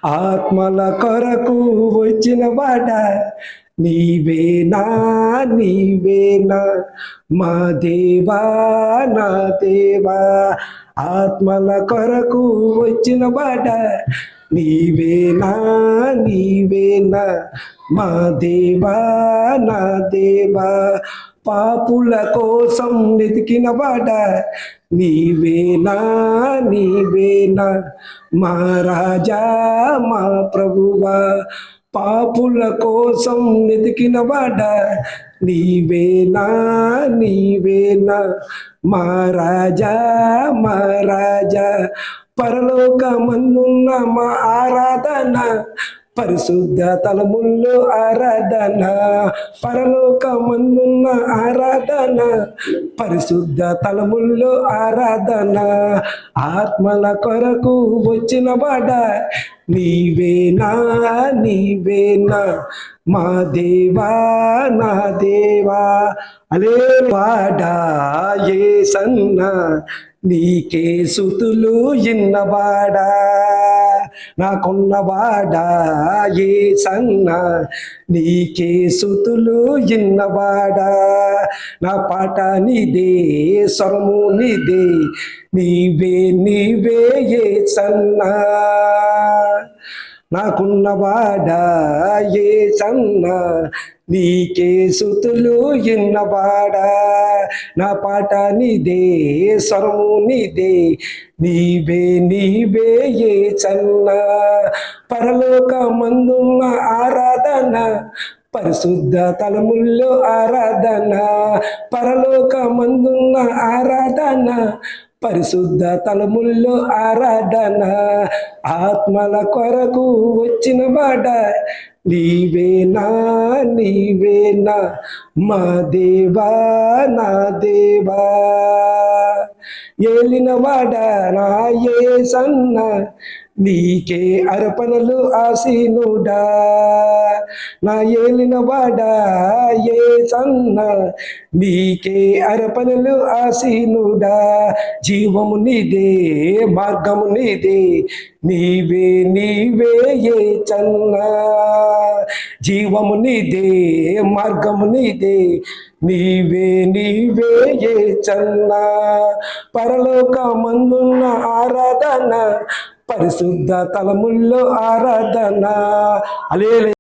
ఆత్మల కొరకు వచ్చిన వాడ నీవేనా నీవేనా మా దేవా నా దేవా. ఆత్మల కొరకు వచ్చిన వాడ నీవేనా నీవేనా మా దేవా నా దేవా. పాపుల కోసం వెతికిన వాడ నీవేనా నీవేనా మా రాజా మా ప్రభువా. పాపుల కోసం వెతికిన వాడ నీవేనా నీవేనా మా రాజా మా రాజా. పరలోకమందున్న మా ఆరాధన పరిశుద్ధ తలముల్లో ఆరాధన. పరలోకమందున్న ఆరాధన పరిశుద్ధ తలముల్లో ఆరాధన. ఆత్మల కొరకు వచ్చిన వాడ నీవేనా నీవేనా మా దేవా నా దేవా. అలే వాడా యేసన్నా నీకే స్తుతులు ఇన్నవాడా. నాకున్నవాడా యేసన్నా నీకే స్తుతులు ఇన్నవాడా. నా పాట నీదే స్వరము నీదే నీవే నీవే యేసన్నా. నాకున్నవాడా యేసన్నా నీకే స్తుతులు ఇన్నవాడా. నా పాట నీదే స్వరము నీదే నీవే నీవే యేసన్నా. పరలోకమందున్న ఆరాధన పరిశుద్ధ తలముల్లో ఆరాధన. పరలోకమందున్న ఆరాధన పరిశుద్ధ తలముల్లో ఆరాధన. ఆత్మల కొరకు వచ్చిన వాడ నీవేనా నీవేనా మా దేవా నా దేవా. ఏలిన వాడ నా యేసన్నా నీకే అర్పణలు ఆసీనుడా. నా ఏలిన వాడ యేసన్నా నీకే అర్పణలు ఆసీనుడా. జీవము నీదే మార్గము నీదే నీవే నీవే యేసన్నా. జీవము నీదే మార్గము నీదే నీవే నీవే యేసన్నా. పరలోకమందున్న ఆరాధన పరిశుద్ధ తలముల్లో ఆరాధన. అలే